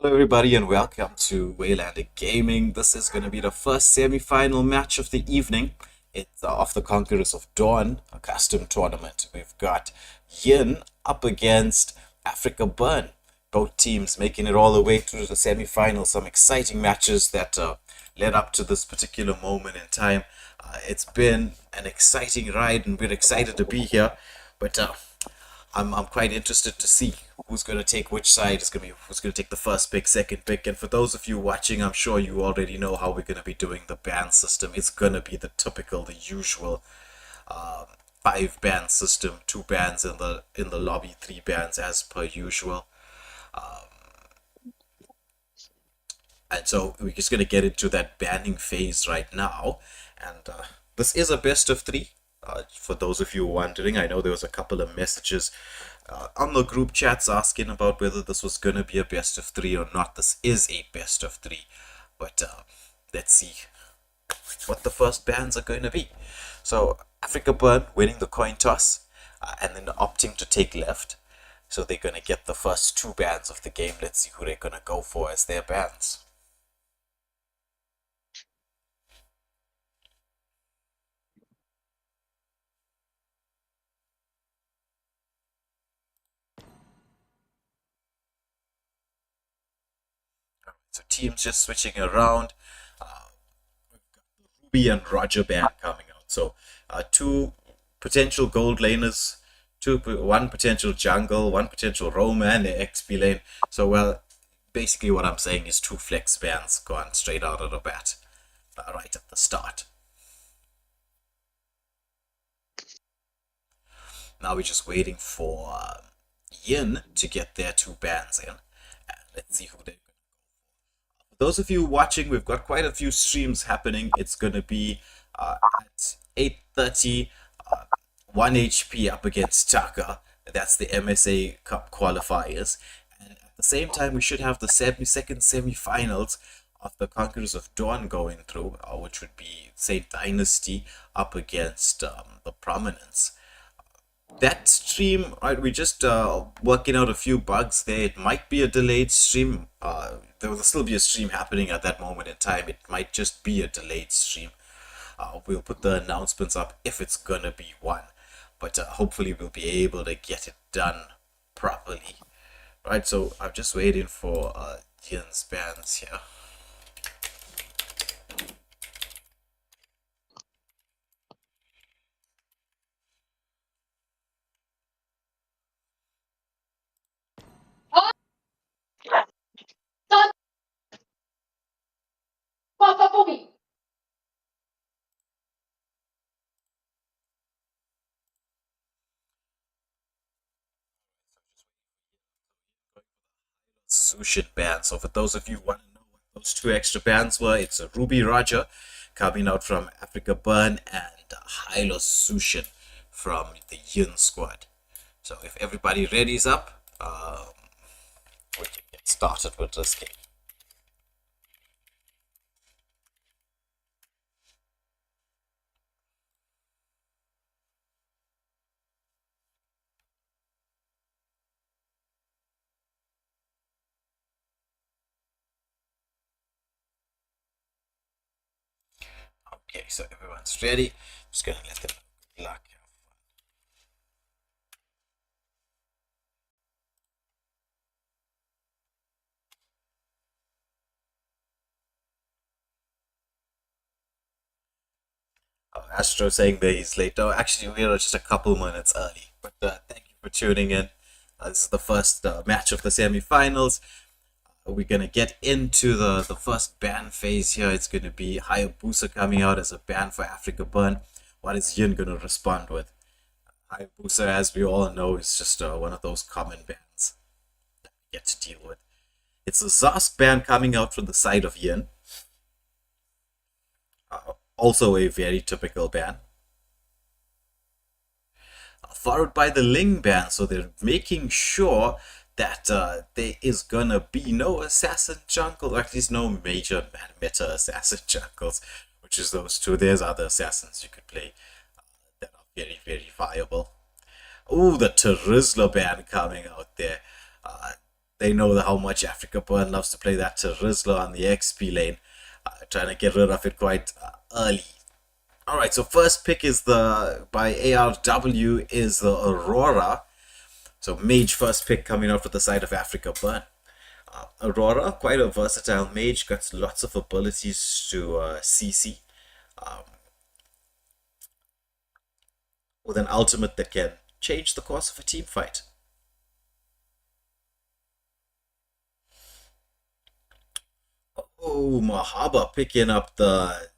Hello, everybody, and welcome to Waylanded Gaming. This is going to be the first semi-final match of the evening. It's of the Conquerors of Dawn, a custom tournament. We've got Yin up against Africa Burn. Both teams making it all the way through the semi-final. Some exciting matches that led up to this particular moment in time. It's been an exciting ride, and we're excited to be here. But I'm quite interested to see who's going to take which side. Is going to be who's going to take the first pick, second pick. And for those of you watching, I'm sure you already know how we're going to be doing the band system. It's going to be the usual five band system, two bands in the lobby, three bands as per usual. And so we're just going to get into that banning phase right now. And this is a best of three. For those of you wondering, I know there was a couple of messages on the group chats asking about whether this was going to be a best of three or not. This is a best of three. But let's see what the first bands are going to be. So Africa Burn winning the coin toss and then opting to take left. So they're going to get the first two bands of the game. Let's see who they're going to go for as their bands. So teams just switching around. Ruby and Roger band coming out. So two potential gold laners, one potential jungle, one potential roam and the XP lane. So well, basically what I'm saying is two flex bands gone straight out of the bat, right at the start. Now we're just waiting for Yin to get their two bands in. And let's see who they those of you watching, we've got quite a few streams happening. It's going to be at 8:30, 1 HP up against Taka. That's the MSA Cup qualifiers. And at the same time, we should have the second semi-finals of the Conquerors of Dawn going through, which would be Saint Dynasty up against the Prominence. That stream, right, we just working out a few bugs there. It might be a delayed stream. There will still be a stream happening at that moment in time. It might just be a delayed stream. We'll put the announcements up if it's gonna be one, but hopefully we'll be able to get it done properly. Right, so I'm just waiting for Ian's bands here. Sushin band. So for those of you who want to know what those two extra bands were, it's a Ruby Roger coming out from Africa Burn and Hylos Sushin from the Yin squad. So if everybody ready's up, we can get started with this game. Okay, so everyone's ready. Just gonna let them know. Good luck. Astro saying that he's late. Oh, actually, we are just a couple minutes early. But thank you for tuning in. This is the first match of the semi-finals. We're going to get into the first ban phase here. It's going to be Hayabusa coming out as a ban for Africa Burn. What is Yin going to respond with? Hayabusa, as we all know, is just one of those common bans that we get to deal with. It's a Zosk ban coming out from the side of Yin. Also a very typical ban. Followed by the Ling ban, so they're making sure that there is gonna be no assassin jungle, or at least no major meta assassin jungles, which is those two. There's other assassins you could play that are very, very viable. Oh, the Terizla ban coming out there. They know how much Africa Burn loves to play that Rizzler on the XP lane, trying to get rid of it quite early. All right, so first pick is the by ARW is the Aurora. So mage first pick coming out for the side of Africa Burn. Aurora, quite a versatile mage, got lots of abilities to CC. Um, with an ultimate that can change the course of a team fight. Oh, Mahaba picking up the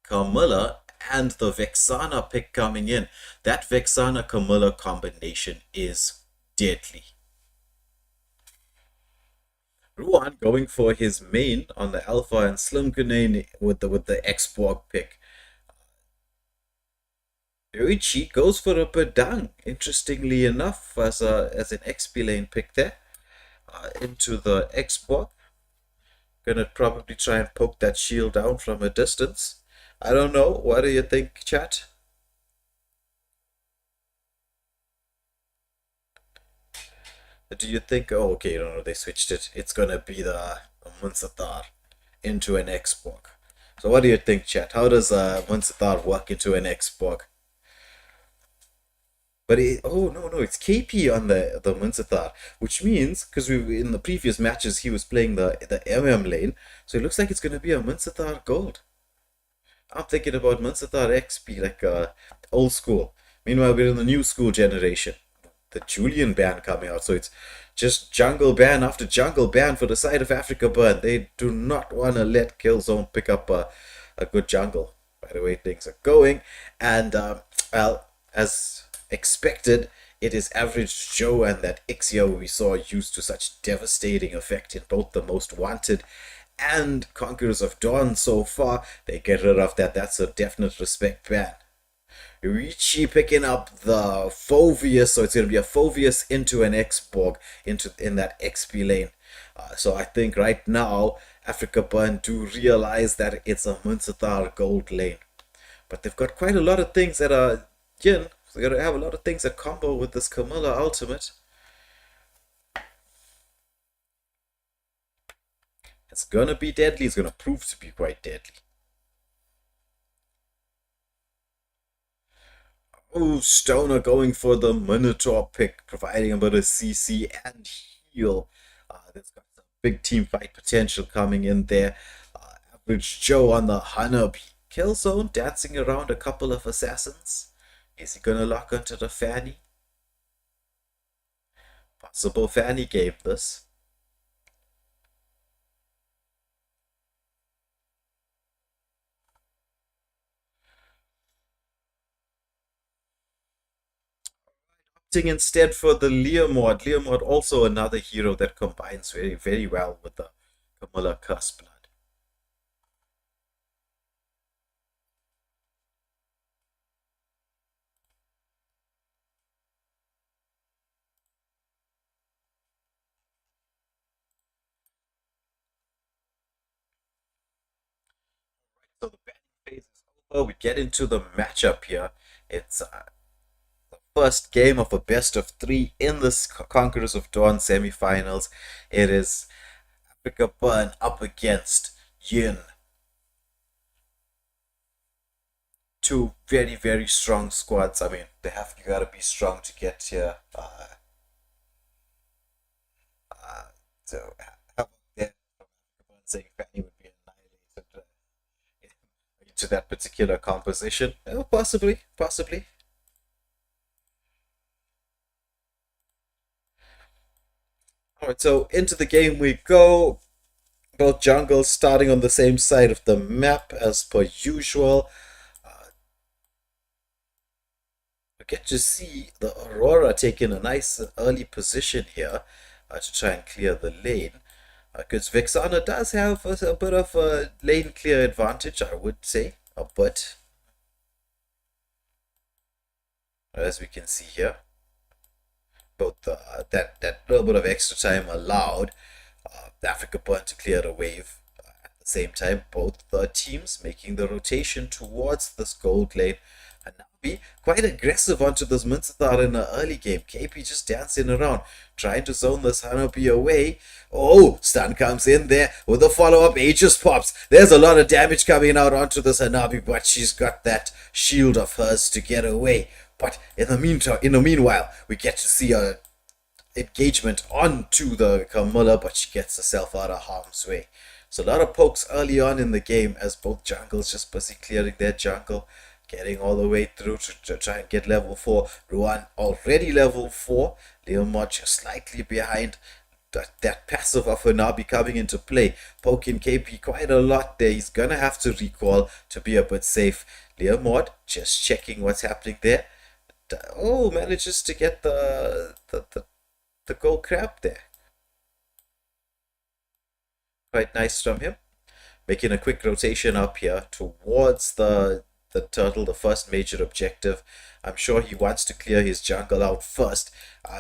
Camilla and the Vexana pick coming in. That Vexana Camilla combination is deadly. Ruan going for his main on the Alpha and Slim Grenade with the Xborg pick. Yoichi goes for a Padang, interestingly enough, as an XP lane pick there. Into the Xborg. Gonna probably try and poke that shield down from a distance. I don't know. What do you think, chat? Do you think? Oh, okay, no, they switched it. It's gonna be the Munsatar into an Xborg. So what do you think, chat? How does Munsatar work into an Xborg? But oh no, it's KP on the Munsatar, which means because we in the previous matches he was playing the MM lane, so it looks like it's gonna be a Munsatar gold. I'm thinking about Munsatar XP, like old school. Meanwhile, we're in the new school generation. The Julian ban coming out, so it's just jungle ban after jungle ban for the side of Africa Burn. They do not want to let Killzone pick up a good jungle. By the way, things are going, and well, as expected, it is Average Joe and that Ixia we saw used to such devastating effect in both the Most Wanted and Conquerors of Dawn so far. They get rid of that. That's a definite respect ban. Ricci picking up the Phoveus, so it's going to be a Phoveus into an Xborg in that XP lane. So I think right now Africa Burn do realize that it's a Munsatar gold lane, but they've got quite a lot of things that are Yin. So they're gonna have a lot of things that combo with this Camilla ultimate. It's gonna be deadly. It's gonna prove to be quite deadly. Oh, Stoner going for the Minotaur pick, providing a bit of CC and heal. That's got some big team fight potential coming in there. Average Joe on the Hanabi Killzone, dancing around a couple of assassins. Is he gonna lock onto the Fanny? Possible Fanny game this. Instead for the Leomord. Leomord also another hero that combines very, very well with the Camilla Curse Blood. So the betting phase is over. We get into the matchup here. It's the first game of a best of three in this Conquerors of Dawn semifinals. It is Africa Burn up against Yin. Two very, very strong squads. I mean, you gotta be strong to get here. So how about that? Saying Fanny would be annihilated into that particular composition? Oh, possibly. Alright, so into the game we go. Both jungles starting on the same side of the map as per usual. We get to see the Aurora taking a nice early position here to try and clear the lane. Because Vexana does have a bit of a lane clear advantage, I would say. But as we can see here, both that little bit of extra time allowed Africa Burn to clear the wave. At the same time, both teams making the rotation towards this gold lane. And now Hanabi quite aggressive onto this Munzathar in the early game. KP just dancing around, trying to zone this Hanabi away. Oh, stun comes in there with a follow-up. Aegis pops. There's a lot of damage coming out onto this Hanabi, but she's got that shield of hers to get away. But in the meanwhile, we get to see a engagement onto the Camilla, but she gets herself out of harm's way. So a lot of pokes early on in the game as both jungles just busy clearing their jungle, getting all the way through to try and get level 4. Ruan already level 4. Leomod just slightly behind. That passive of Hanabi coming into play, poking KP quite a lot there. He's gonna have to recall to be a bit safe. Leomod just checking what's happening there. Oh, manages to get the gold crab there. Quite nice from him. Making a quick rotation up here towards the turtle, the first major objective. I'm sure he wants to clear his jungle out first.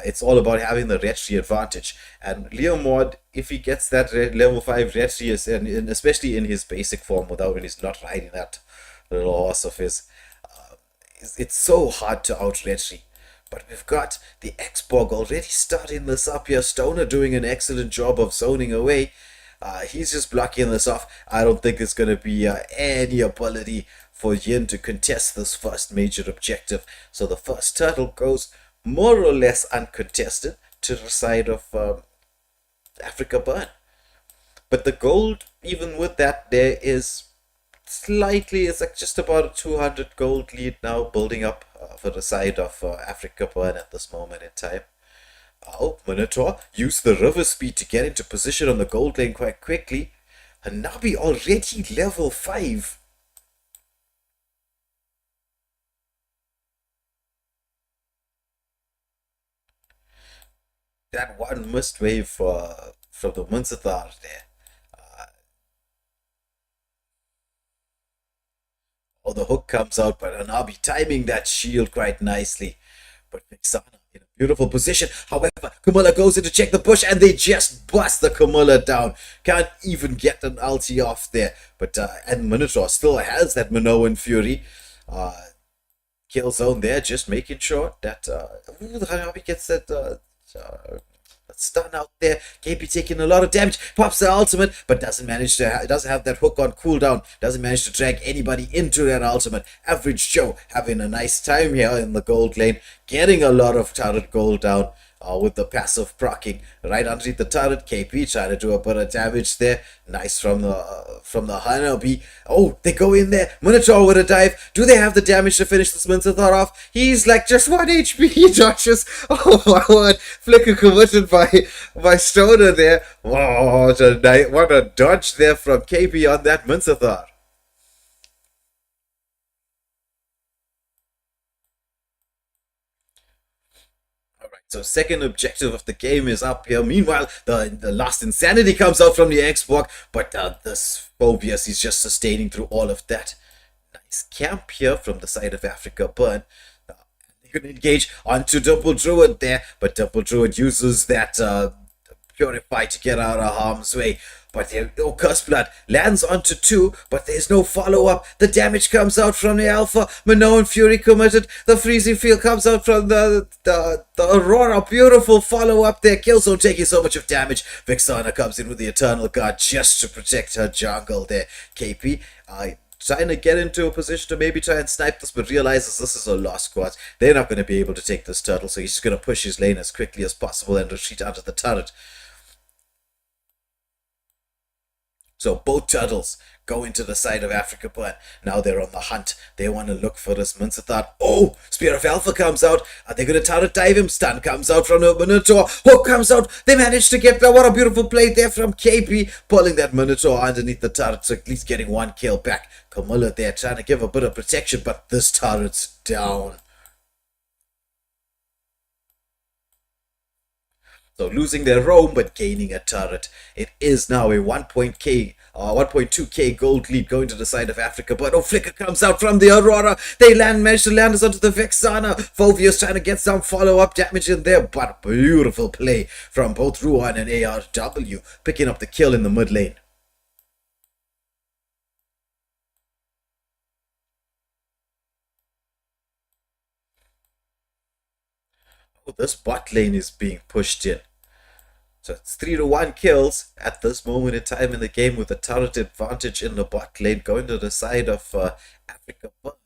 It's all about having the retry advantage. And Leomord, if he gets that level 5 retry, and especially in his basic form, without when he's not riding that little horse of his, it's so hard to out retry. But we've got the X-Borg already starting this up here. Stoner doing an excellent job of zoning away. He's just blocking this off. I don't think there's going to be any ability for Yin to contest this first major objective. So the first turtle goes more or less uncontested to the side of Africa Burn. But the gold, even with that, there is slightly, it's like just about a 200 gold lead now building up for the side of Africa Burn at this moment in time. Oh, Minotaur used the river speed to get into position on the gold lane quite quickly. Hanabi already level 5. That one missed wave from the Munzathar there. Oh, the hook comes out, but Hanabi timing that shield quite nicely. But Vexana in a beautiful position. However, Camilla goes in to check the bush, and they just bust the Camilla down. Can't even get an ulti off there. But and Minotaur still has that Minoan Fury. Kill zone there, just making sure that Hanabi gets that stun out there. KP taking a lot of damage, pops the ultimate, but doesn't have that hook on cooldown, doesn't manage to drag anybody into that ultimate. Average Joe having a nice time here in the gold lane, getting a lot of turret gold down with the passive proccing right underneath the turret. KP trying to do a bit of damage there. Nice from the Hanabi. Oh, they go in there. Minotaur with a dive. Do they have the damage to finish this Munzathar off? He's like just 1 HP. He dodges. Oh my word. Flicker committed by Stoner there. Wow, what a dodge there from KP on that Munzathar. So second objective of the game is up here. Meanwhile, the last insanity comes out from the X-Borg, but this Phobius is just sustaining through all of that. Nice camp here from the side of Africa Burn. You can engage onto Double Druid there, but Double Druid uses that Purify to get out of harm's way. But Curse Blood lands onto 2, but there's no follow-up. The damage comes out from the Alpha. Minoan Fury committed. The Freezing Field comes out from the Aurora. Beautiful follow-up there. Killzone taking so much of damage. Vexana comes in with the Eternal Guard just to protect her jungle there. KP trying to get into a position to maybe try and snipe this, but realizes this is a lost squad. They're not going to be able to take this turtle, so he's just going to push his lane as quickly as possible and retreat out of the turret. So both turtles go into the side of Africa Burn. Now they're on the hunt. They want to look for this Munzathar. Oh, Spear of Alpha comes out. Are they going to turret dive him? Stun comes out from the Minotaur. Hook comes out. They managed to get that. What a beautiful play there from KP. Pulling that Minotaur underneath the turret. So at least getting 1 kill back. Camilla there trying to give a bit of protection. But this turret's down. So losing their roam but gaining a turret. It is now a 1.2k gold lead going to the side of Africa. But Flicker comes out from the Aurora. They manage to land us onto the Vexana. Phobius trying to get some follow-up damage in there. But beautiful play from both Ruan and ARW. Picking up the kill in the mid lane. Oh, this bot lane is being pushed in. So it's 3-1 kills at this moment in time in the game with the turret advantage in the bot lane going to the side of Africa. But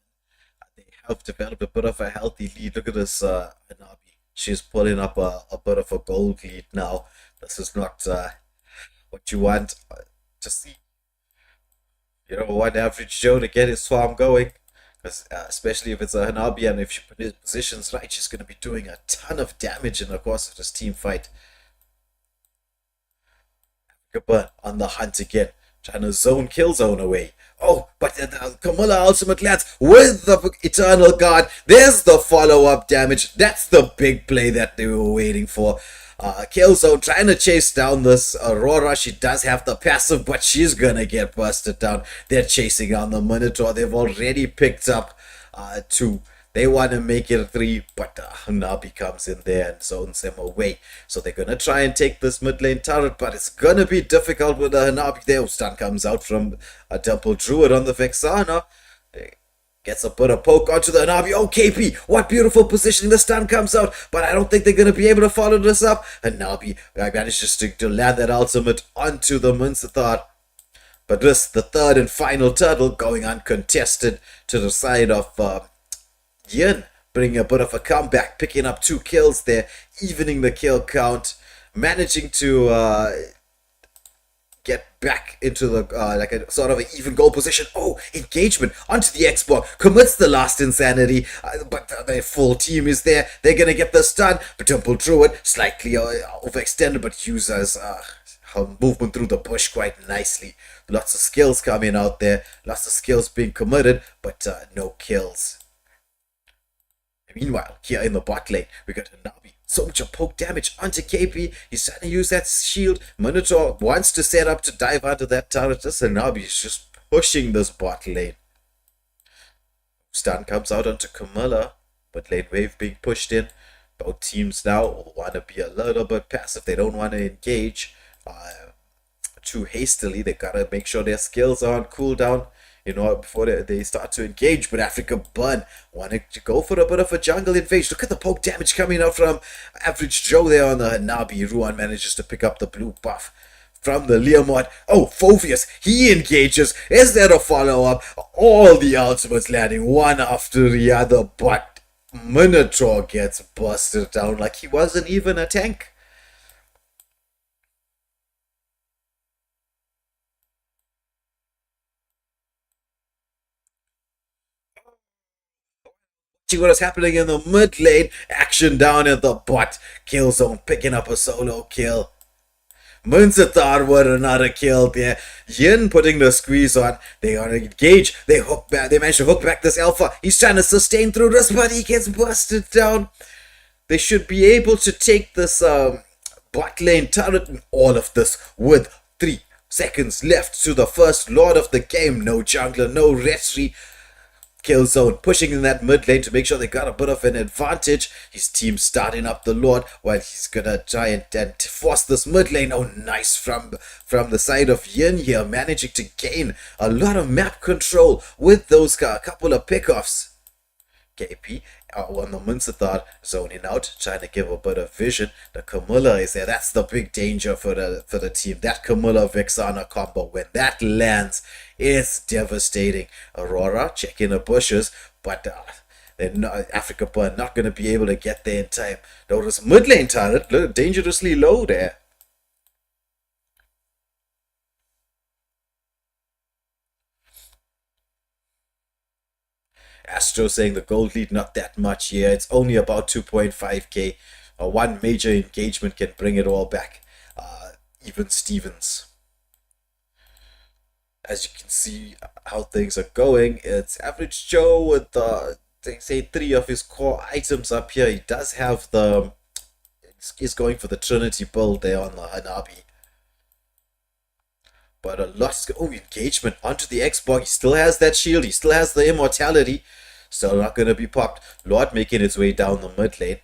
they have developed a bit of a healthy lead. Look at this Anabi. She's pulling up a bit of a gold lead now. This is not what you want to see. You don't want average Joe to get his farm going. Because especially if it's a Hanabi and if she positions right, she's going to be doing a ton of damage in the course of this team fight. Gabba on the hunt again, trying to zone kill zone away. Oh, but the Camilla ultimate lands with the Eternal Guard. There's the follow-up damage. That's the big play that they were waiting for. Killzone trying to chase down this Aurora. She does have the passive, but she's gonna get busted down. They're chasing on the Minotaur. They've already picked up 2. They want to make it a 3, but Hanabi comes in there and zones them away. So they're going to try and take this mid lane turret, but it's going to be difficult with the Hanabi there. Stun comes out from a Temple Druid on the Vexana. Gets a bit of poke onto the Hanabi. Oh, KP, what beautiful positioning. The stun comes out, but I don't think they're going to be able to follow this up. Hanabi manages to land that ultimate onto the Mincetar. But this, the third and final turtle, going uncontested to the side of Yin, bringing a bit of a comeback, picking up 2 kills there, evening the kill count, managing to get back into the like a sort of an even goal position. Oh, engagement onto the Xbox, commits the last insanity, but their full team is there. They're gonna get the stun, but Temple Druid slightly overextended, but uses her movement through the bush quite nicely. Lots of skills coming out there, lots of skills being committed, but no kills. Meanwhile, here in the bot lane, we got Hanabi. So much poke damage onto KP. He's trying to use that shield. Minotaur wants to set up to dive onto that turret. This Hanabi is just pushing this bot lane. Stun comes out onto Camilla. But lane wave being pushed in. Both teams now want to be a little bit passive. They don't want to engage too hastily. They got to make sure their skills are on cooldown, before they start to engage. But Africa Burn wanted to go for a bit of a jungle invasion. Look at the poke damage coming out from Average Joe there on the Hanabi. Ruan manages to pick up the blue buff from the Leomod. Oh, Phoveus, he engages. Is there a follow-up? All the ultimates landing one after the other, but Minotaur gets busted down like he wasn't even a tank. See what is happening in the mid lane. Action down in the bot. Killzone picking up a solo kill. Munzatar with another kill there. Yin putting the squeeze on. They are engaged. They hook back. They manage to hook back this alpha. He's trying to sustain through this, but he gets busted down. They should be able to take this bot lane turret and all of this with 3 seconds left to the first lord of the game. No jungler, no retry. Killzone pushing in that mid lane to make sure they got a bit of an advantage. His team starting up the Lord while he's gonna try and force this mid lane. Oh, nice from the side of Yin here, managing to gain a lot of map control with those couple of pickoffs. KP on the Muncetar zoning out, trying to give a bit of vision. The Camilla is there. That's the big danger for the team. That Camilla Vexana combo, when that lands, it's devastating. Aurora checking the bushes, but Africa Burn not going to be able to get there in time. Notice mid lane turret dangerously low there. Astro saying the gold lead not that much here. It's only about 2.5k. One major engagement can bring it all back. Even Stevens. As you can see how things are going, it's Average Joe with they say 3 of his core items up here. He does have he's going for the Trinity build there on the Hanabi. But a lot is engagement onto the Xbox. He still has that shield. He still has the immortality. Still not going to be popped. Lord making its way down the mid lane.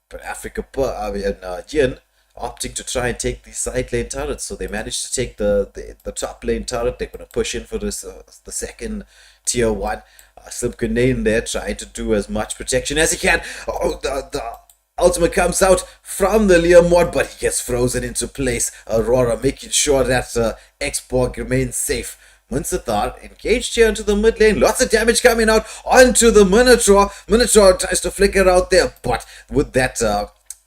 But Africa and Yin opting to try and take the side lane turrets. So they managed to take the top lane turret. They're going to push in for this the second tier 1. Slip Grenade there trying to do as much protection as he can. Oh, the Ultimate comes out from the Leo mod, but he gets frozen into place. Aurora making sure that X-Borg remains safe. Munzathar engaged here into the mid lane. Lots of damage coming out onto the Minotaur. Minotaur tries to flicker out there, but with that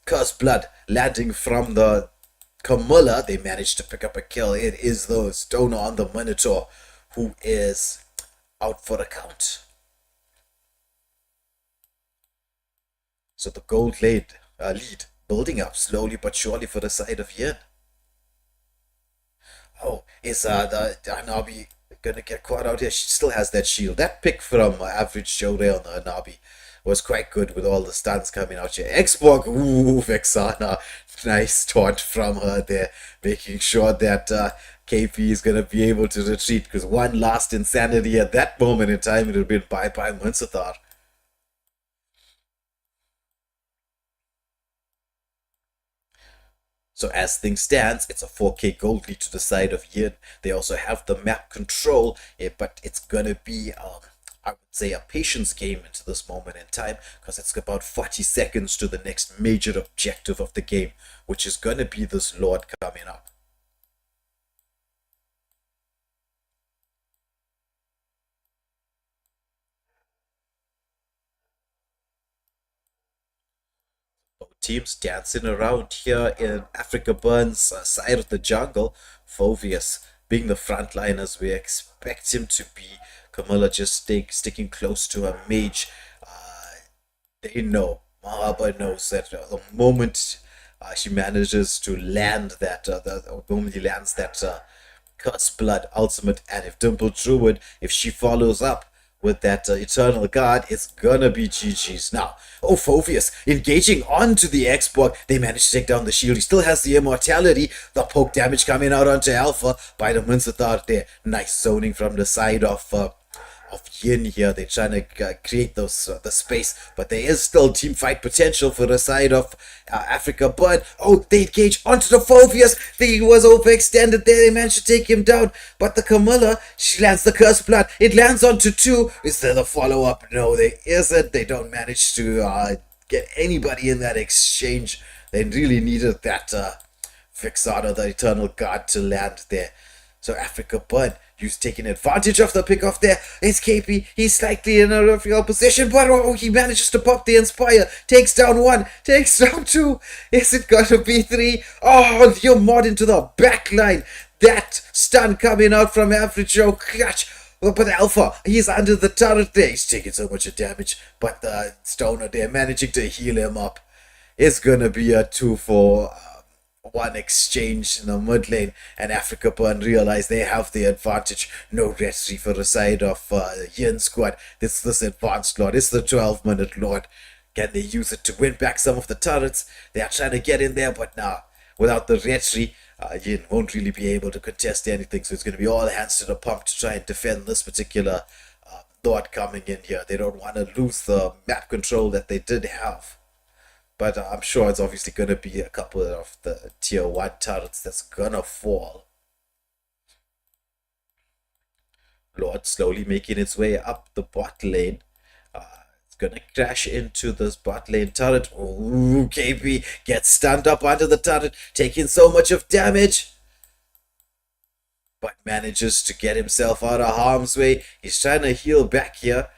cursed blood landing from the Camilla, they managed to pick up a kill. It is the Stoner on the Minotaur who is out for the count. So the gold lead building up slowly but surely for the side of Yin. Oh, is the Hanabi gonna get caught out here? She still has that shield. That pick from Average Joe there on the Hanabi was quite good with all the stuns coming out here. X-Borg, ooh, Vexana. Nice taunt from her there, making sure that KP is gonna be able to retreat, because one last insanity at that moment in time, it would have been bye-bye Munzathar. So as things stands, it's a 4k gold lead to the side of Yin. They also have the map control, but it's gonna be, I would say, a patience game into this moment in time, because it's about 40 seconds to the next major objective of the game, which is gonna be this Lord coming up. Teams dancing around here in Africa Burns' side of the jungle. Phoveus being the frontliners we expect him to be. Camilla just sticking close to her mage. They know, Mahaba knows that the moment she manages to land that, the moment he lands that Curse Blood ultimate, and if Dimple Druid, if she follows up with that Eternal Guard, it's gonna be GG's. Now, Phoveus engaging onto the X-Borg. They managed to take down the shield. He still has the immortality. The poke damage coming out onto Alpha by the Munzathar there. Nice zoning from the side of Yin here. They're trying to create those the space, but there is still team fight potential for the side of Africa. But they engage onto the Phoveus. He was overextended there. They managed to take him down, but the Camilla, she lands the Curse Blood. It lands onto 2. Is there the follow up? No, there isn't. They don't manage to get anybody in that exchange. They really needed that Vexana, the Eternal Guard, to land there. So Africa Bud, he's taking advantage of the pick off there. It's KP. He's slightly in a real position, but he manages to pop the Inspire. Takes down 1, takes down 2. Is it going to be 3? Oh, you're mod into the back line. That stun coming out from Average Joe. Clutch. But Alpha, he's under the turret there. He's taking so much damage, but the Stoner there managing to heal him up. It's going to be a 2 for... one exchange in the mid lane, and Africa Burn realize they have the advantage. No retry for the side of Yin squad. This advanced Lord. It's the 12-minute Lord. Can they use it to win back some of the turrets? They are trying to get in there, but now without the retry, Yin won't really be able to contest anything. So it's going to be all hands to the pump to try and defend this particular Lord coming in here. They don't want to lose the map control that they did have. But I'm sure it's obviously going to be a couple of the tier 1 turrets that's going to fall. Lord slowly making its way up the bot lane. It's going to crash into this bot lane turret. Ooh, KB gets stunned up under the turret, taking so much of damage. But manages to get himself out of harm's way. He's trying to heal back here.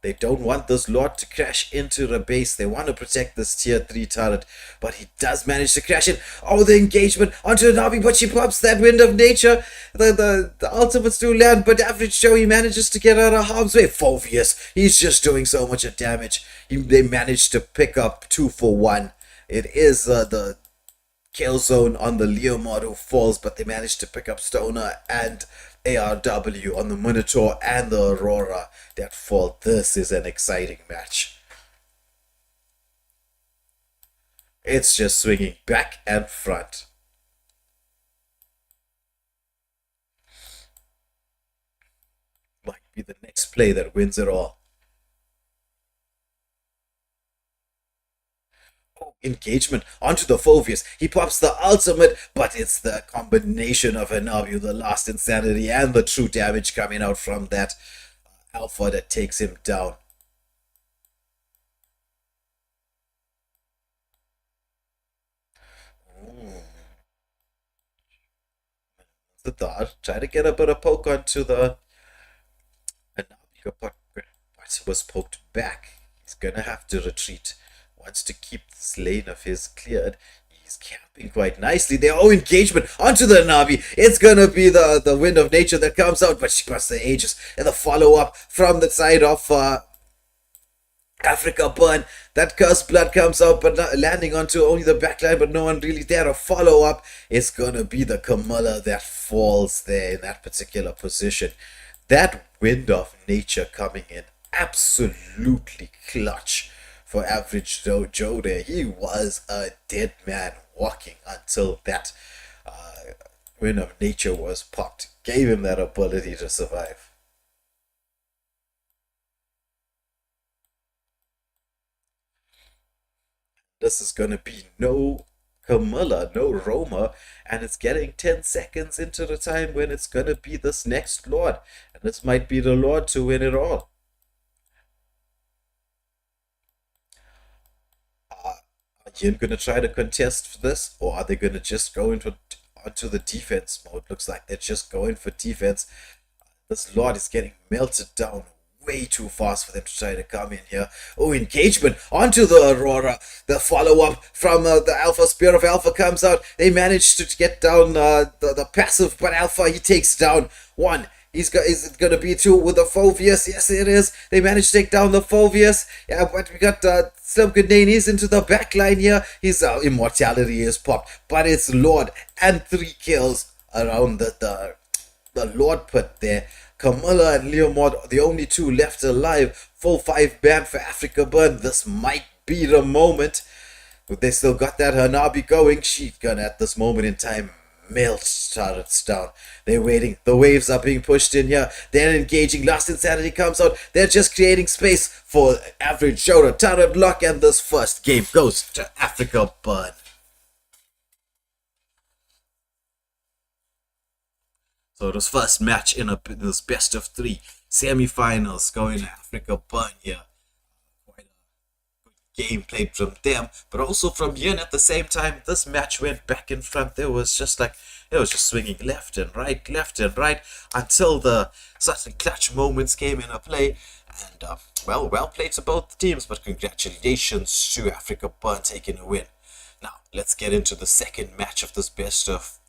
They don't want this Lord to crash into the base. They want to protect this tier 3 turret. But he does manage to crash in. Oh, the engagement onto Navi, but she pops that Wind of Nature. The ultimates do land, but Average Joe, he manages to get out of harm's way. Phoveus, he's just doing so much damage. They managed to pick up 2 for 1. It is the kill zone on the Leo mod who falls, but they managed to pick up Stoner and ARW on the Minotaur and the Aurora that fall. This is an exciting match. It's just swinging back and front. Might be the next play that wins it all. Engagement onto the Phoveus. He pops the ultimate, but it's the combination of Hanabi, the last insanity, and the true damage coming out from that Alpha that takes him down. the dart, try to get a bit of poke onto the Anamika, but was poked back. He's gonna have to retreat. Wants to keep this lane of his cleared. He's camping quite nicely there. Oh, engagement onto the Navi. It's gonna be the wind of nature that comes out, but she got the Aegis and the follow up from the side of Africa Burn. That cursed blood comes out, but not landing onto only the backline, but no one really there to follow up. It's gonna be the Camilla that falls there in that particular position. That wind of nature coming in absolutely clutch for average Joe there. He was a dead man walking until that wind of nature was popped. Gave him that ability to survive. This is going to be no Camilla, no Roma, and it's getting 10 seconds into the time when it's going to be this next Lord. And this might be the Lord to win it all. Are Yin going to try to contest for this, or are they going to just go onto the defense mode? Looks like they're just going for defense. This Lord is getting melted down way too fast for them to try to come in here. Oh, engagement onto the Aurora. The follow-up from the Alpha. Spear of Alpha comes out. They manage to get down the passive, but Alpha, he takes down one. Is it going to be two with the Phovius? Yes, it is. They managed to take down the Phovius. Yeah, but we got Slim He's into the back line here. His immortality is popped, but it's Lord and 3 kills around the Lord put there. Camilla and Leomord, the only two left alive. Full 5 ban for Africa Burn. This might be the moment. But they still got that Hanabi going. She's gonna, at this moment in time, melt turrets down. They're waiting. The waves are being pushed in here. They're engaging. Last Insanity comes out. They're just creating space for average Shoulder turret lock. And this first game goes to Africa Burn. So this first match in this best of 3 semi-finals going to Africa Burn here. Quite a good game played from them, but also from Yin at the same time. This match went back and front. There was just like it was just swinging left and right until the certain clutch moments came into play. And well played to both teams, but congratulations to Africa Burn taking a win. Now let's get into the second match of this best of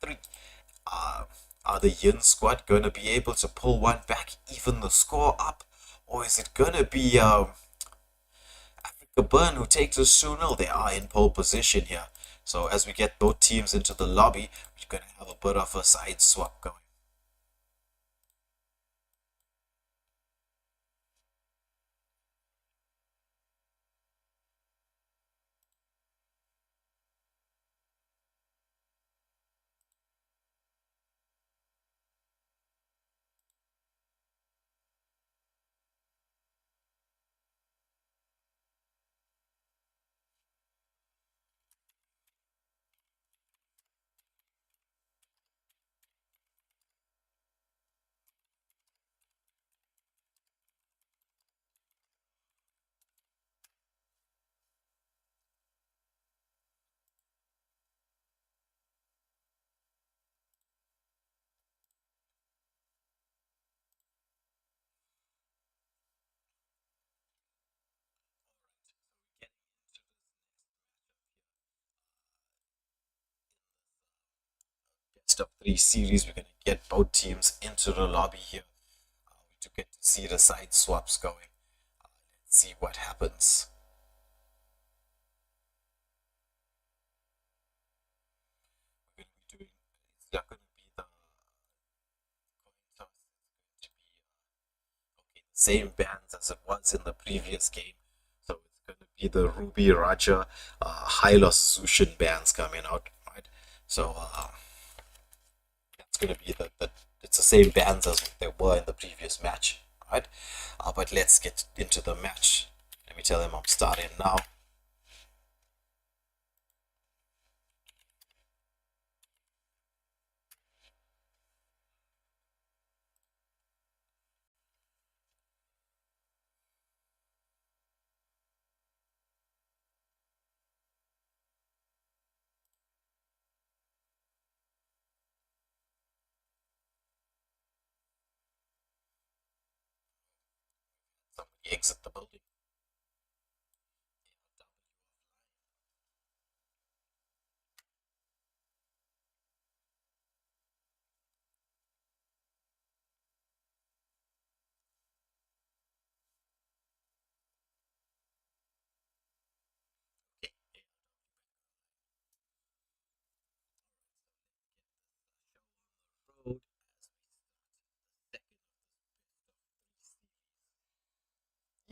3. Are the Yin squad going to be able to pull one back, even the score up? Or is it going to be Africa Burn who takes us 2-0? They are in pole position here. So as we get both teams into the lobby, we're going to have a bit of a side swap going. Best of 3 series, we're going to get both teams into the lobby here. To get to see the side swaps going. Let's see what happens. We're going to be doing, it's not going to be the same bands as it was in the previous game. So it's going to be the Ruby Raja Hylos Sushin bands coming out, right? So it's going to be it's the same bands as they were in the previous match, right? But let's get into the match. Let me tell them I'm starting now. Exit the building.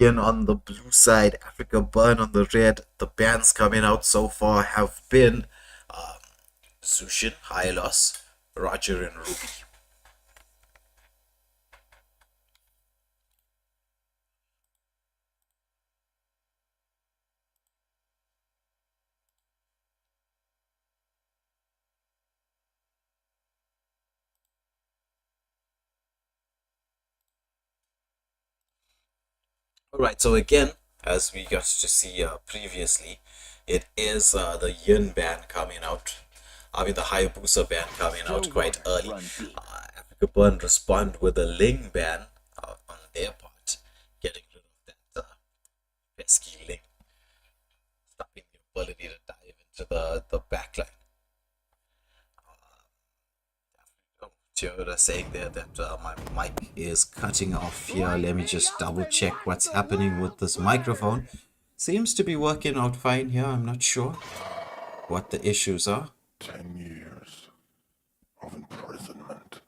Ian on the blue side, Africa Burn on the red. The bands coming out so far have been um, Sushin, High Loss, Roger, and Ruby. Alright, so again, as we got to see previously, it is the Yin band coming out. I mean, the Hayabusa band coming out quite early. Africa Burn respond with a Ling band on their part, getting rid of that pesky Ling, stopping the ability to dive into the backline. Toyota saying there that my mic is cutting off here. Let me just double check what's happening with this microphone. Seems to be working out fine here. I'm not sure what the issues are. 10 years of imprisonment.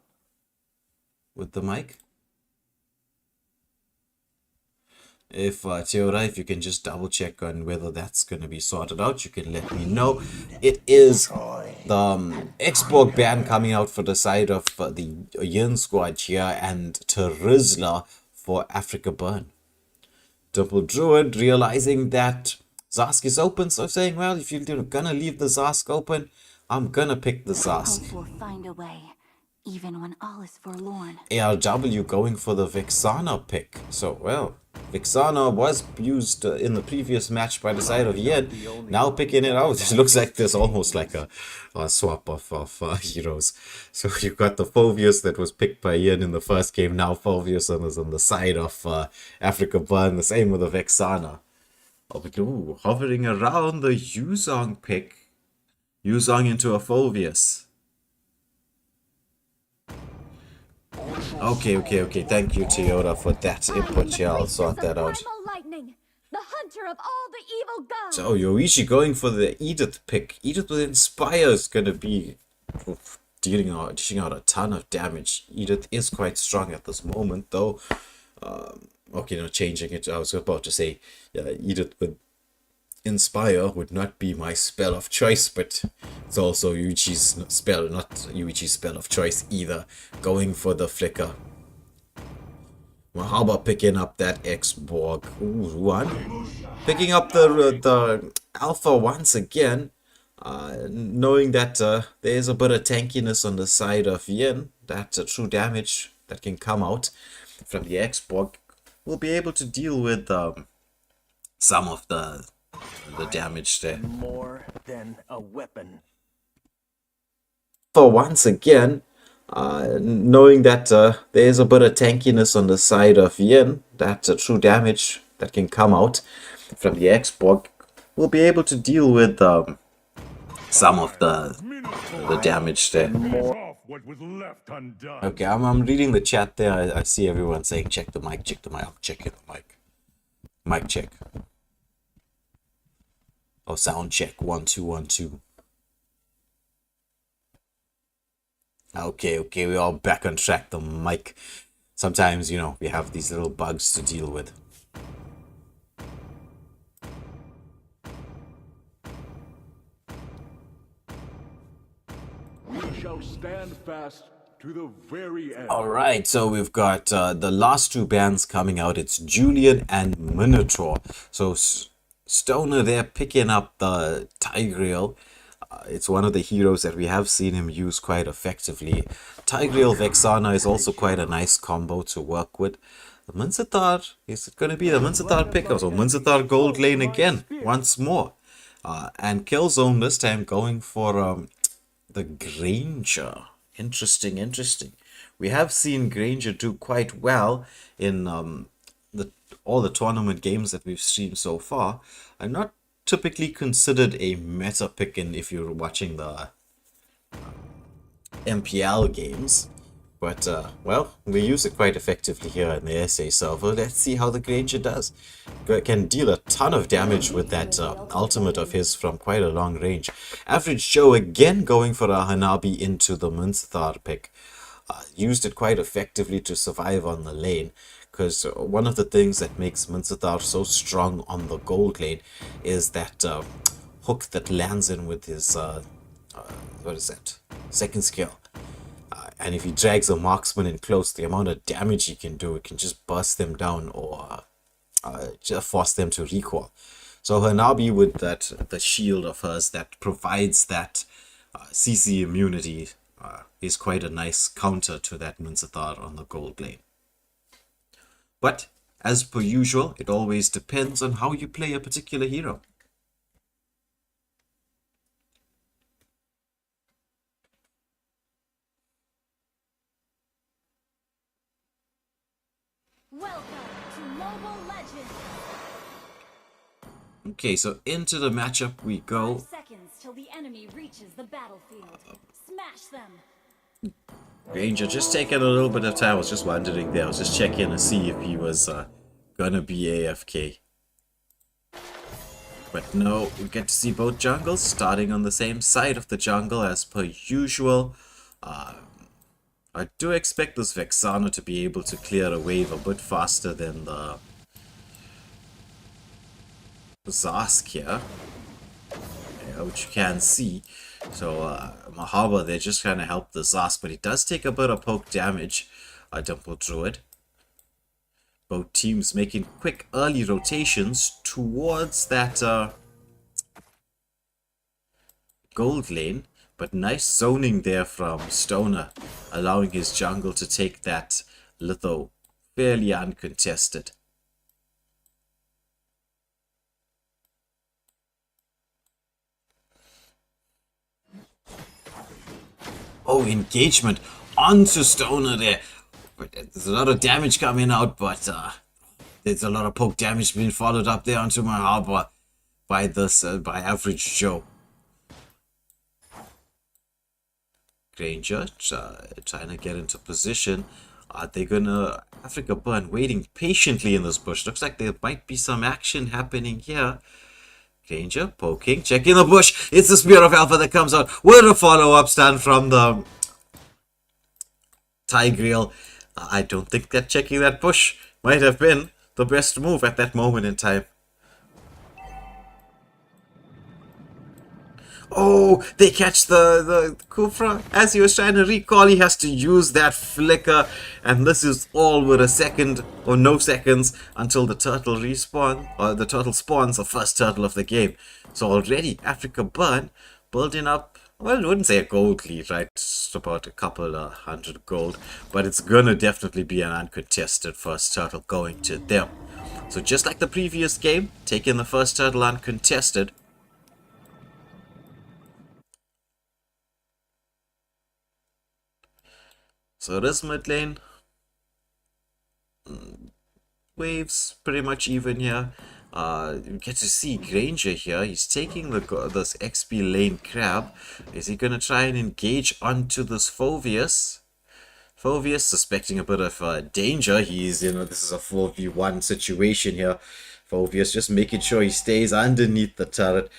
With the mic. If Toyota, if you can just double check on whether that's going to be sorted out, you can let me know. It is the Xborg band coming out for the side of the Yin squad here, and Terizla for Africa Burn. Double Druid realizing that Zask is open, so saying, well, if you're gonna leave the Zask open, I'm gonna pick the Zask. Hope will find a way, even when all is forlorn. ARW going for the Vexana pick. So, well, Vexana was used in the previous match by the side of Yen. Now picking it out, it looks like there's almost like a swap of heroes. So you got the Phoveus that was picked by Yen in the first game. Now Phoveus is on the side of Africa Burn. The same with the Vexana. Oh, but ooh, hovering around the Yuzong pick. Yuzong into a Phoveus. Okay. Thank you, Toyota, for that input. Yeah, I'll sort that out. The hunter of all the evil gods. So Yoichi going for the Edith pick. Edith with Inspire is gonna be dishing out a ton of damage. Edith is quite strong at this moment, though. Okay, no, changing it. I was about to say Edith with Inspire would not be my spell of choice, but it's also Yuichi's spell, not Yuichi's spell of choice either. Going for the Flicker. Well, how about picking up that Xborg? Ooh, one. Picking up the Alpha once again. Knowing that there's a bit of tankiness on the side of Yin. That true damage that can come out from the Xborg will be able to deal with some of the damage there. More than a weapon. For once again, knowing that there's a bit of tankiness on the side of Yin, that true damage that can come out from the Xborg will be able to deal with some of the damage there. Okay, I'm reading the chat there. I see everyone saying check the mic. I'm checking the mic. Mic check. Oh, sound check. 1 2 1 2. Okay, we're all back on track. The mic. Sometimes, we have these little bugs to deal with. We shall stand fast to the very end. Alright, so we've got the last two bands coming out. It's Julian and Minotaur. So Stoner there picking up the Tigreal. It's one of the heroes that we have seen him use quite effectively. Tigreal Vexana is also quite a nice combo to work with. The Munzatar, is it going to be the Munzatar pickup? So Munzatar gold lane again, once more. And Killzone this time going for the Granger. Interesting. We have seen Granger do quite well in the all the tournament games that we've streamed so far are not typically considered a meta pick in if you're watching the MPL games. But, well, we use it quite effectively here in the SA server. Let's see how the Granger does. Can deal a ton of damage with that ultimate of his from quite a long range. Average Joe again going for a Hanabi into the Munster pick. Used it quite effectively to survive on the lane. Because one of the things that makes Munster so strong on the gold lane is that hook that lands in with his, what is that? Second skill. And if he drags a marksman in close, the amount of damage he can do, it can just burst them down or just force them to recoil. So Hanabi with that the shield of hers that provides that CC immunity is quite a nice counter to that Minzathar on the gold lane. But as per usual, it always depends on how you play a particular hero. Welcome to Mobile Legends. Okay, so into the matchup we go. 5 seconds till the enemy reaches the battlefield. Smash them. Granger just taking a little bit of time. I was just wondering there. I was just checking to see if he was gonna be AFK. But no, we get to see both jungles starting on the same side of the jungle as per usual. I do expect this Vexana to be able to clear a wave a bit faster than the Zask here, which you can see. So Mahaba there just kind of help the Zask, but he does take a bit of poke damage, Dimple Druid. Both teams making quick early rotations towards that gold lane. But nice zoning there from Stoner, allowing his jungle to take that litho fairly uncontested. Oh, engagement onto Stoner there. But there's a lot of damage coming out, but there's a lot of poke damage being followed up there onto my harbor by this by Average Joe. Granger trying to get into position. Are they gonna Africa Burn waiting patiently in this bush? Looks like there might be some action happening here. Granger poking, checking the bush. It's the Spear of Alpha that comes out. With a follow-up stand from the Tigreal. I don't think that checking that bush might have been the best move at that moment in time. Oh, they catch the Kufra. As he was trying to recall, he has to use that flicker. And this is all with a second or no seconds until the turtle respawn, or the turtle spawns, the first turtle of the game. So already, Africa Burn building up, well, I wouldn't say a gold lead, right? It's about a couple of 100 gold. But it's gonna definitely be an uncontested first turtle going to them. So just like the previous game, taking the first turtle uncontested. So this mid lane, waves pretty much even here. You get to see Granger here. He's taking this XP lane crab. Is he gonna try and engage onto this Phoveus? Phoveus suspecting a bit of danger. He's, this is a 4v1 situation here. Phoveus just making sure he stays underneath the turret.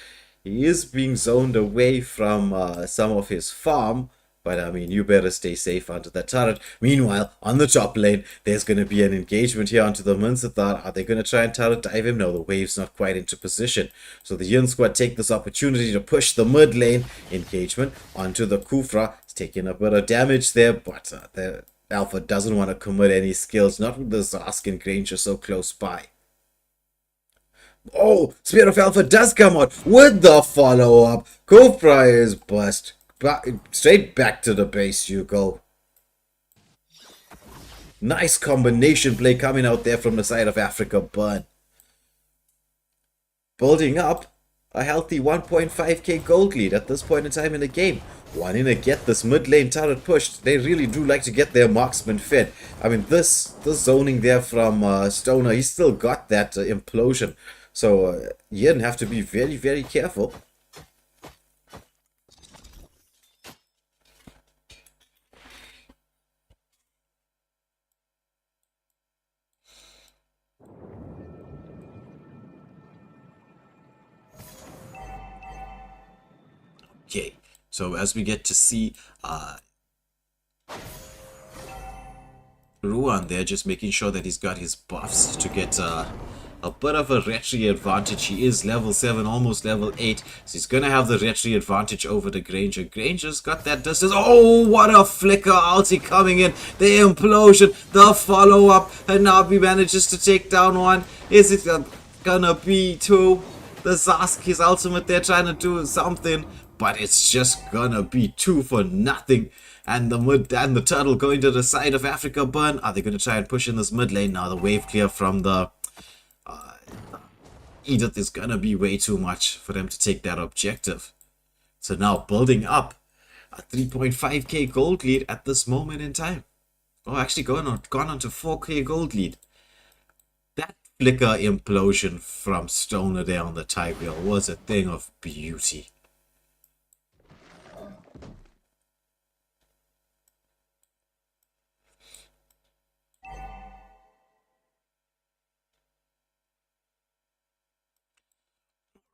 He is being zoned away from some of his farm. But, I mean, you better stay safe onto that turret. Meanwhile, on the top lane, there's going to be an engagement here onto the Munzathar. Are they going to try and turret dive him? No, the wave's not quite into position. So the Yin squad take this opportunity to push the mid lane engagement onto the Kufra. It's taking a bit of damage there, but the Alpha doesn't want to commit any skills. Not with the Zask and Granger so close by. Oh, Spear of Alpha does come out with the follow-up. Kufra is bust. Straight back to the base you go. Nice combination play coming out there from the side of Africa Burn. Building up a healthy 1.5k gold lead at this point in time in the game. Wanting to get this mid lane turret pushed, they really do like to get their marksman fed. I mean, this zoning there from Stoner, he still got that implosion. So Yin have to be very, very careful. Okay, so as we get to see Ruan there, just making sure that he's got his buffs to get a bit of a retry advantage. He is level 7, almost level 8, so he's going to have the retry advantage over the Granger. Granger's got that distance. Oh, what a flicker ulti coming in. The implosion, the follow-up, and Nabi manages to take down one. Is it gonna be two? The Zaski's ultimate there trying to do something, but it's just gonna be 2 for nothing. And the turtle going to the side of Africa Burn. Are they going to try and push in this mid lane? Now the wave clear from the Edith is going to be way too much for them to take that objective. So now building up a 3.5k gold lead at this moment in time. Oh, actually gone on to 4k gold lead. That flicker implosion from Stoner there on the Tiger was a thing of beauty.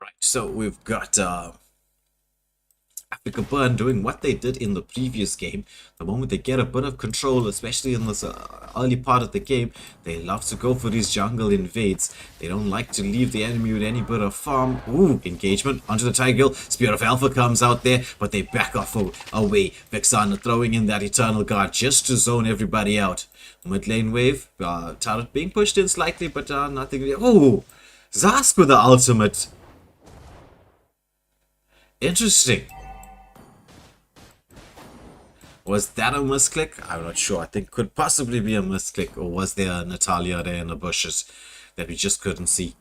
Right, so we've got Africa Burn doing what they did in the previous game. The moment they get a bit of control, especially in this early part of the game, they love to go for these jungle invades. They don't like to leave the enemy with any bit of farm. Ooh, engagement onto the Tiger. Spear of Alpha comes out there, but they back off away. Vexana throwing in that Eternal Guard just to zone everybody out. Mid lane wave, turret being pushed in slightly, but nothing. Oh, Zask with the ultimate. Interesting. Was that a misclick? I'm not sure. I think could possibly be a misclick. Or was there a Natalia there in the bushes that we just couldn't see?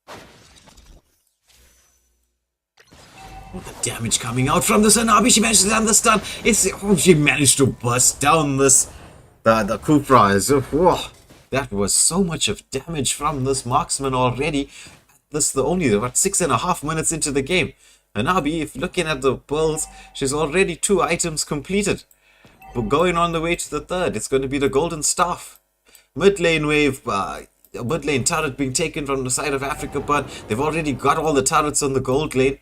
Oh, the damage coming out from the Sanabi. She managed to land the stun. She managed to bust down this. The Kupra is. Oh, that was so much of damage from this marksman already. This is only about 6.5 minutes into the game. Hanabi, if looking at the builds, she's already 2 items completed. But going on the way to the 3rd, it's going to be the Golden Staff. Mid lane wave, mid lane turret being taken from the side of Africa, but they've already got all the turrets on the gold lane.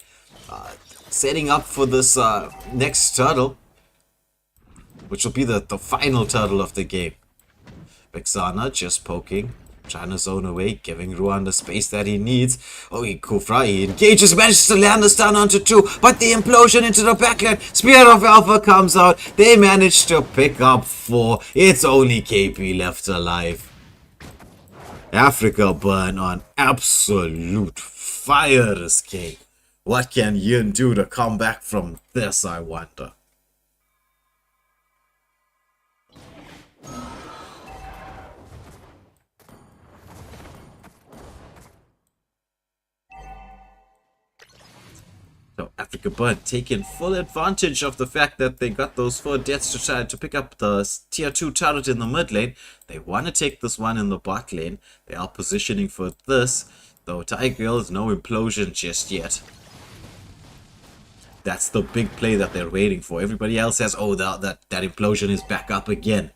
Setting up for this next turtle, which will be the final turtle of the game. Vexana just poking. Trying to zone away, giving Ruan the space that he needs. Oh, Kufra, he engages, manages to land the stun onto 2, but the implosion into the backline. Spear of Alpha comes out. They manage to pick up 4. It's only KP left alive. Africa Burn on absolute fire escape. What can Yin do to come back from this, I wonder? So Africa Burn taking full advantage of the fact that they got those 4 deaths to try to pick up the tier 2 turret in the mid lane. They want to take this one in the bot lane. They are positioning for this, though Tiger is no implosion just yet. That's the big play that they're waiting for. Everybody else says, oh, that implosion is back up again.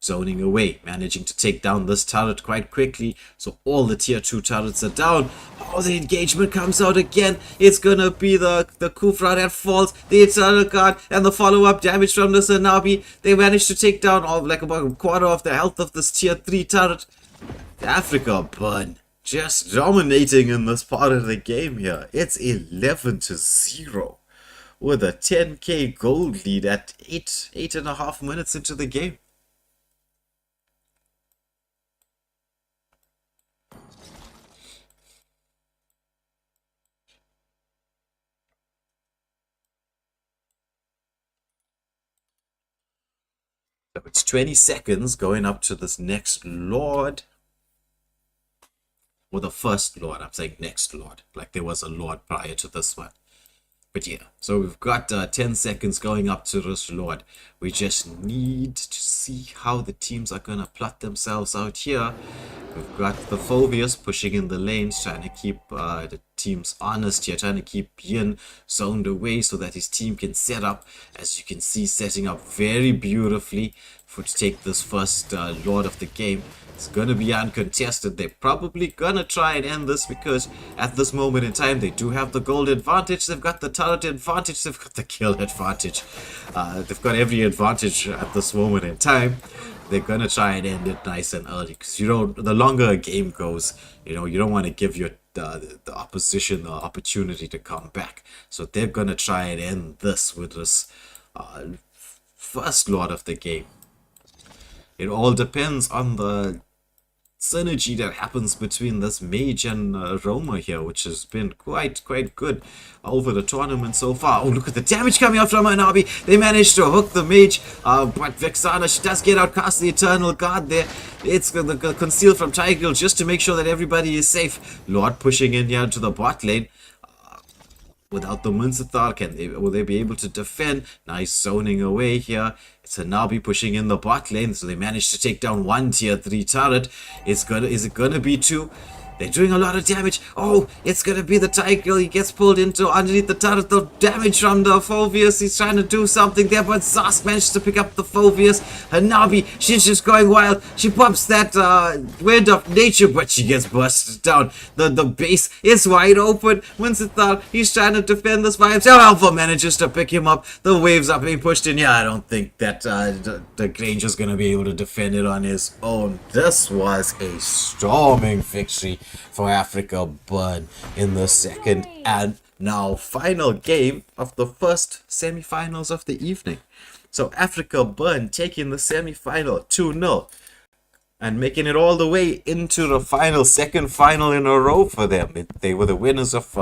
Zoning away, managing to take down this turret quite quickly, so all the tier 2 turrets are down. Oh, the engagement comes out again. It's gonna be the Kufra that falls, the Eternal Guard, and the follow-up damage from the Sanabi. They managed to take down like about a quarter of the health of this tier 3 turret. Africa Burn just dominating in this part of the game here. It's 11-0 with a 10k gold lead at 8.5 minutes into the game. So it's 20 seconds going up to this next Lord. Or the first Lord. I'm saying next Lord. Like there was a Lord prior to this one. But yeah, so we've got 10 seconds going up to this Lord. We just need to see how the teams are going to plot themselves out here. We've got the Phobius pushing in the lanes, trying to keep the teams honest here, trying to keep Yin zoned away so that his team can set up. As you can see, setting up very beautifully to take this first Lord of the game. It's going to be uncontested. They're probably going to try and end this because at this moment in time, they do have the gold advantage. They've got the turret advantage. They've got the kill advantage. They've got every advantage at this moment in time. They're going to try and end it nice and early because, you know, the longer a game goes, you know, you don't want to give your the opposition the opportunity to come back. So they're going to try and end this with this first Lord of the game. It all depends on the synergy that happens between this mage and Roma here, which has been quite good over the tournament so far. Oh, look at the damage coming out from Hanabi. They managed to hook the mage, but Vexana, she does get out past the Eternal Guard there. It's concealed from Tiger just to make sure that everybody is safe. Lord pushing in here to the bot lane. Without the Munzathar, will they be able to defend? Nice zoning away here. It's Hanabi pushing in the bot lane, so they managed to take down one tier 3 turret. Is it gonna be 2? They're doing a lot of damage. Oh, it's gonna be the Tiger. He gets pulled into underneath the turret. The damage from the Phobius. He's trying to do something there, but Zask managed to pick up the Phobius. Hanabi, she's just going wild. She pumps that wind of nature, but she gets busted down. The base is wide open. Winston, he's trying to defend this by himself. Alpha manages to pick him up. The waves are being pushed in. Yeah, I don't think that the Granger's gonna be able to defend it on his own. This was a storming victory for Africa Burn in the second and now final game of the first semi-finals of the evening. So Africa Burn taking the semi-final 2-0 and making it all the way into the final, second final in a row for them. They were the winners of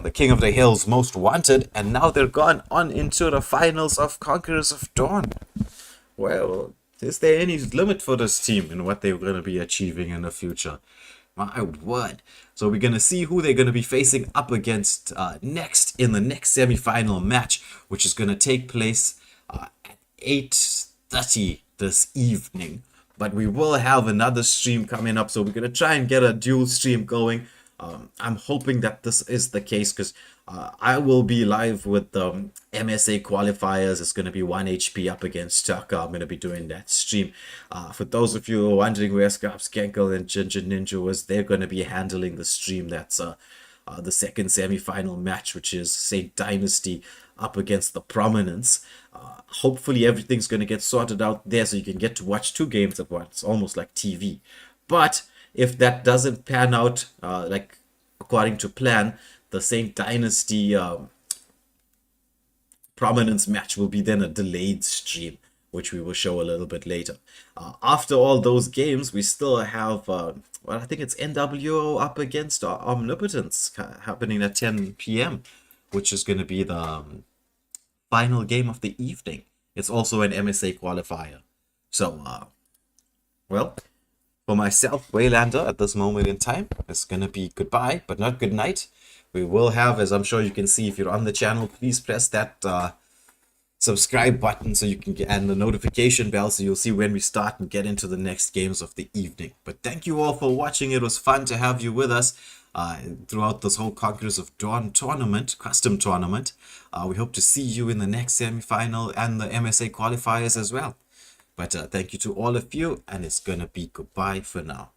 the King of the Hills Most Wanted, and now they're gone on into the finals of Conquerors of Dawn. Well, is there any limit for this team and what they're going to be achieving in the future? My word. So we're going to see who they're going to be facing up against next in the next semi-final match, which is going to take place at 8:30 this evening. But we will have another stream coming up, so we're going to try and get a dual stream going. I'm hoping that this is the case because I will be live with the MSA qualifiers. It's going to be 1 HP up against Tucker. I'm going to be doing that stream. For those of you who are wondering where Scarps, Genkel, and Ginger Ninja was, they're going to be handling the stream. That's the second semi-final match, which is St. Dynasty up against the Prominence. Hopefully everything's going to get sorted out there so you can get to watch 2 games at once, almost like TV. But if that doesn't pan out like according to plan, the St. Dynasty Prominence match will be then a delayed stream, which we will show a little bit later. After all those games, we still have, well, I think it's NWO up against Omnipotence happening at 10 p.m., which is going to be the final game of the evening. It's also an MSA qualifier. So, well, for myself, Waylander, at this moment in time, it's going to be goodbye, but not good night. We will have, as I'm sure you can see, if you're on the channel, please press that subscribe button so you can get, and the notification bell so you'll see when we start and get into the next games of the evening. But thank you all for watching. It was fun to have you with us throughout this whole Conquerors of Dawn tournament, custom tournament. We hope to see you in the next semi-final and the MSA qualifiers as well. But thank you to all of you, and it's gonna be goodbye for now.